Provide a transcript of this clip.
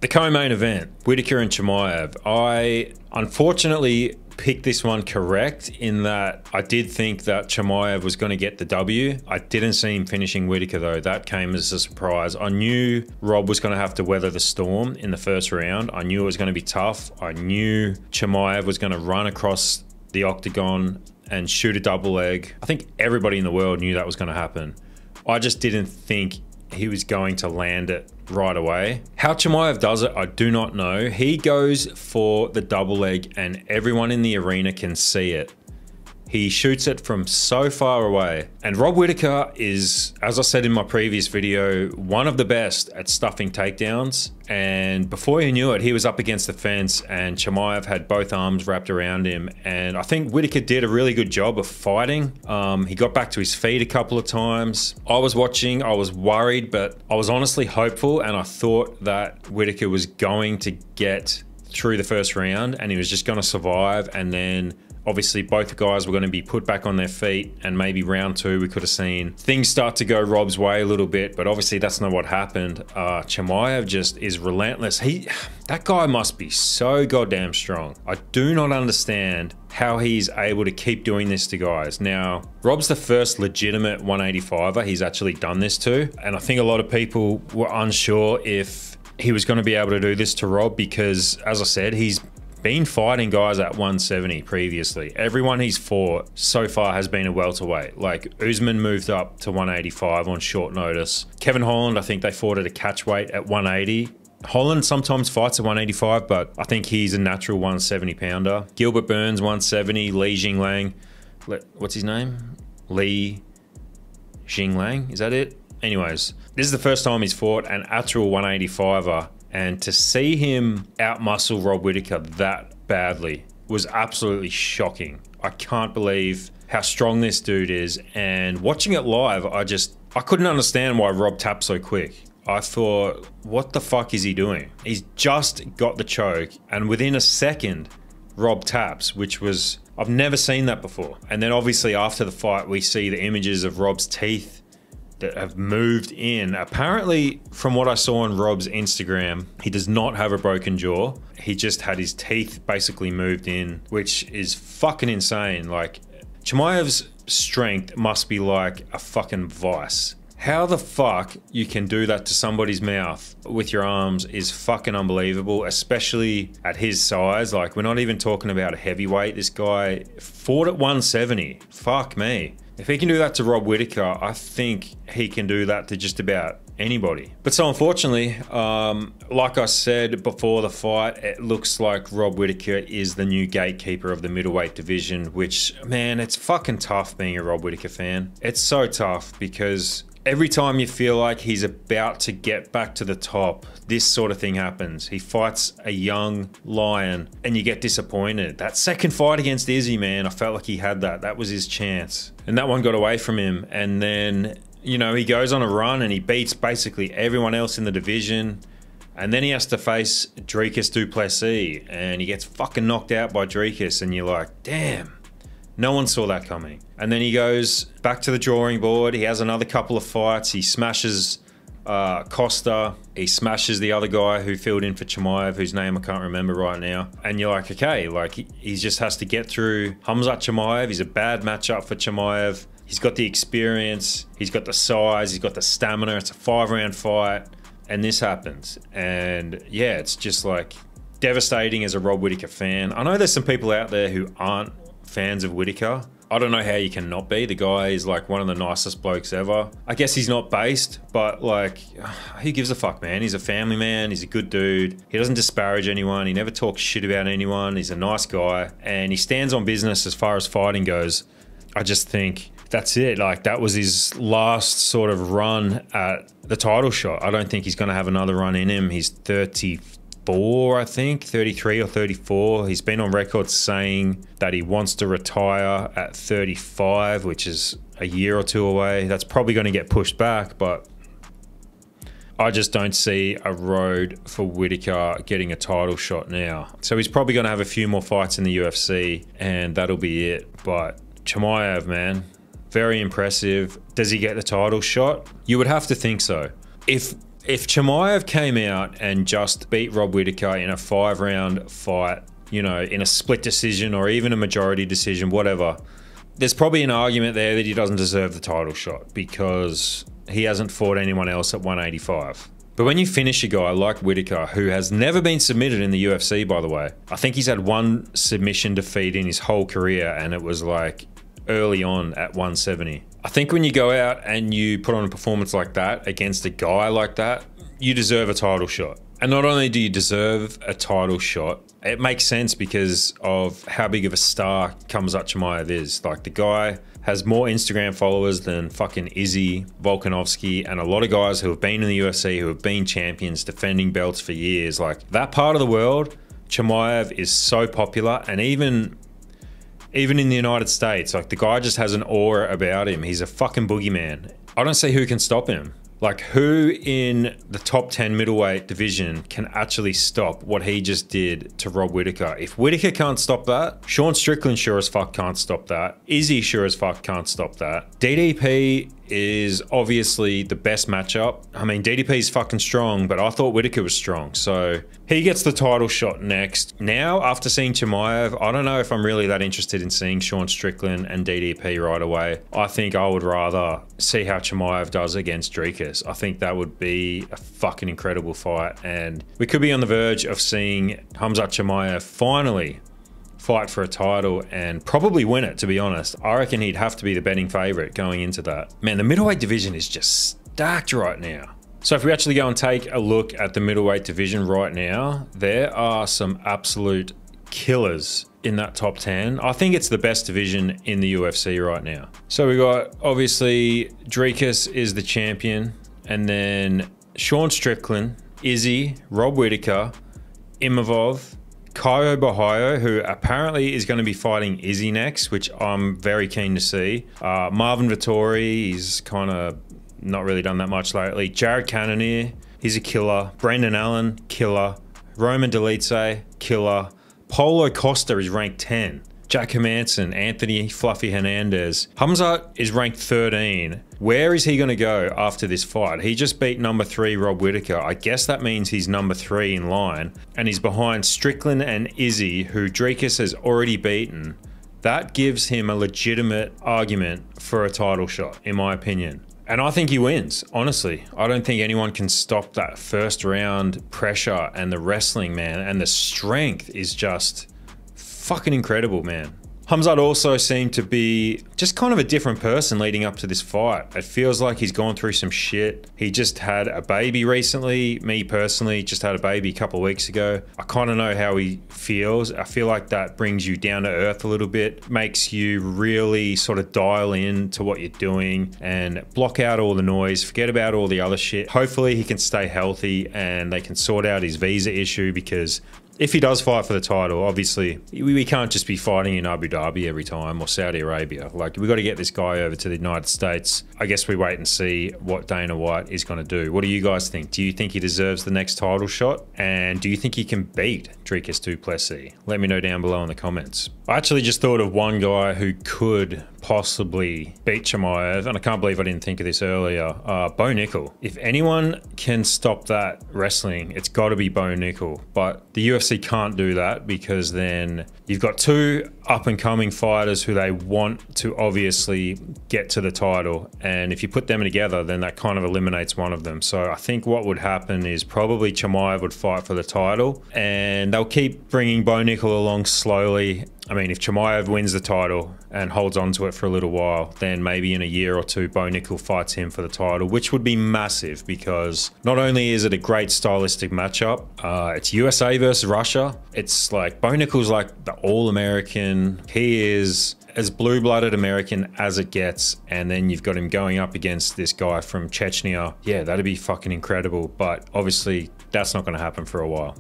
The co-main event, Whittaker and Chimaev. I unfortunately picked this one correct in that I did think that Chimaev was going to get the W. I didn't see him finishing Whittaker though. That came as a surprise. I knew Rob was going to have to weather the storm in the first round. I knew it was going to be tough. I knew Chimaev was going to run across the octagon and shoot a double leg. I think everybody in the world knew that was going to happen. I just didn't think he was going to land it right away. How Chimaev does it, I do not know. He goes for the double leg and everyone in the arena can see it. He shoots it from so far away. And Rob Whittaker is, as I said in my previous video, one of the best at stuffing takedowns. And before he knew it, he was up against the fence and Chimaev had both arms wrapped around him. And I think Whittaker did a really good job of fighting. He got back to his feet a couple of times. I was watching, I was worried, but I was honestly hopeful. And I thought that Whittaker was going to get through the first round and he was just going to survive. And then obviously both guys were going to be put back on their feet, and maybe round two we could have seen things start to go Rob's way a little bit, but obviously that's not what happened. Chimaev just is relentless. That guy must be so goddamn strong. I do not understand how he's able to keep doing this to guys. Now, Rob's the first legitimate 185er he's actually done this to, and I think a lot of people were unsure if he was going to be able to do this to Rob because, as I said, he's been fighting guys at 170 previously. Everyone he's fought so far has been a welterweight. Like Usman moved up to 185 on short notice. Kevin Holland, I think they fought at a catch weight at 180. Holland sometimes fights at 185, but I think he's a natural 170 pounder. Gilbert Burns 170, Li Jingliang, what's his name? Li Jingliang, is that it? Anyways, this is the first time he's fought an actual 185er. And to see him outmuscle Rob Whittaker that badly was absolutely shocking. I can't believe how strong this dude is. And watching it live, I couldn't understand why Rob tapped so quick. I thought, what the fuck is he doing? He's just got the choke, and within a second, Rob taps, which was, I've never seen that before. And then obviously after the fight, we see the images of Rob's teeth that have moved in. Apparently, from what I saw on Rob's Instagram, he does not have a broken jaw. He just had his teeth basically moved in, which is fucking insane. Like, Chimaev's strength must be like a fucking vice. How the fuck you can do that to somebody's mouth with your arms is fucking unbelievable, especially at his size. Like, we're not even talking about a heavyweight. This guy fought at 170. Fuck me. If he can do that to Rob Whittaker, I think he can do that to just about anybody. But so unfortunately, like I said before the fight, it looks like Rob Whittaker is the new gatekeeper of the middleweight division, which, man, it's fucking tough being a Rob Whittaker fan. It's so tough because every time you feel like he's about to get back to the top, this sort of thing happens. He fights a young lion and you get disappointed. That second fight against Izzy, man, I felt like he had that. That was his chance. And that one got away from him. And then, you know, he goes on a run and he beats basically everyone else in the division. And then he has to face Dricus Du Plesis and he gets fucking knocked out by Dricus, and you're like, damn. No one saw that coming. And then he goes back to the drawing board. He has another couple of fights. He smashes Costa. He smashes the other guy who filled in for Chimaev, whose name I can't remember right now. And you're like, okay, like he just has to get through Khamzat Chimaev. He's a bad matchup for Chimaev. He's got the experience. He's got the size. He's got the stamina. It's a 5-round fight. And this happens. And yeah, it's just like devastating as a Rob Whittaker fan. I know there's some people out there who aren't fans of Whittaker. I don't know how you can not be. The guy is like one of the nicest blokes ever. I guess he's not based, but like, who gives a fuck, man? He's a family man. He's a good dude. He doesn't disparage anyone. He never talks shit about anyone. He's a nice guy and he stands on business as far as fighting goes. I just think that's it. Like, that was his last sort of run at the title shot. I don't think he's going to have another run in him. He's 34, I think, 33 or 34. He's been on record saying that he wants to retire at 35, which is a year or two away. That's probably going to get pushed back, but I just don't see a road for Whittaker getting a title shot now. So he's probably going to have a few more fights in the UFC and that'll be it. But Chimaev, man, very impressive. Does he get the title shot? You would have to think so. If if Chimaev came out and just beat Rob Whittaker in a 5-round fight, you know, in a split decision or even a majority decision, whatever, there's probably an argument there that he doesn't deserve the title shot because he hasn't fought anyone else at 185. But when you finish a guy like Whittaker, who has never been submitted in the UFC, by the way, I think he's had one submission defeat in his whole career, and it was like early on at 170. I think when you go out and you put on a performance like that against a guy like that, you deserve a title shot. And not only do you deserve a title shot, it makes sense because of how big of a star Khamzat Chimaev is. Like, the guy has more Instagram followers than fucking Izzy, Volkanovski, and a lot of guys who have been in the UFC, who have been champions, defending belts for years. Like, that part of the world, Chimaev is so popular, and even in the United States, like, the guy just has an aura about him. He's a fucking boogeyman. I don't see who can stop him. Like, who in the top 10 middleweight division can actually stop what he just did to Rob Whittaker? If Whittaker can't stop that, Sean Strickland sure as fuck can't stop that. Izzy sure as fuck can't stop that. DDP is obviously the best matchup. I mean, DDP is fucking strong, but I thought Whittaker was strong. So he gets the title shot next. Now, after seeing Chimaev, I don't know if I'm really that interested in seeing Sean Strickland and DDP right away. I think I would rather see how Chimaev does against Dricus. I think that would be a fucking incredible fight. And we could be on the verge of seeing Khamzat Chimaev finally fight for a title and probably win it, to be honest. I reckon he'd have to be the betting favorite going into that. Man, the middleweight division is just stacked right now. So if we actually go and take a look at the middleweight division right now, there are some absolute killers in that top 10. I think it's the best division in the UFC right now. So we got, obviously, Dricus is the champion, and then Sean Strickland, Izzy, Rob Whittaker, Imavov, Caio Borralho, who apparently is going to be fighting Izzy next, which I'm very keen to see. Marvin Vettori, he's kind of not really done that much lately. Jared Cannonier, he's a killer. Brendan Allen, killer. Roman Dolidze, killer. Paulo Costa is ranked 10. Jack Hermanson, Anthony Fluffy Hernandez. Khamzat is ranked 13. Where is he going to go after this fight? He just beat number 3 Rob Whittaker. I guess that means he's number 3 in line. And he's behind Strickland and Izzy, who Dricus has already beaten. That gives him a legitimate argument for a title shot, in my opinion. And I think he wins, honestly. I don't think anyone can stop that first round pressure and the wrestling, man. And the strength is just fucking incredible, man. Khamzat also seemed to be just kind of a different person leading up to this fight. It feels like he's gone through some shit. He just had a baby recently. Me personally just had a baby a couple of weeks ago. I kind of know how he feels. I feel like that brings you down to earth a little bit, makes you really sort of dial in to what you're doing and block out all the noise, forget about all the other shit. Hopefully he can stay healthy and they can sort out his visa issue, because if he does fight for the title, obviously, we can't just be fighting in Abu Dhabi every time or Saudi Arabia. Like, we've got to get this guy over to the United States. I guess we wait and see what Dana White is going to do. What do you guys think? Do you think he deserves the next title shot? And do you think he can beat Dricus Du Plesis? Let me know down below in the comments. I actually just thought of one guy who could possibly beat Chimaev, and I can't believe I didn't think of this earlier. Bo Nickel. If anyone can stop that wrestling, it's got to be Bo Nickel. But the UFC can't do that, because then you've got 2 up-and-coming fighters who they want to obviously get to the title, and if you put them together, then that kind of eliminates one of them. So I think what would happen is probably Chimaev would fight for the title, and they'll keep bringing Bo Nickel along slowly. I mean, if Chimaev wins the title and holds on to it for a little while, then maybe in a year or 2, Bo Nickel fights him for the title, which would be massive, because not only is it a great stylistic matchup, it's USA versus Russia. It's like, Bo Nickel's like the all-American. He is as blue-blooded American as it gets, and then you've got him going up against this guy from Chechnya. Yeah, that'd be fucking incredible, but obviously that's not going to happen for a while.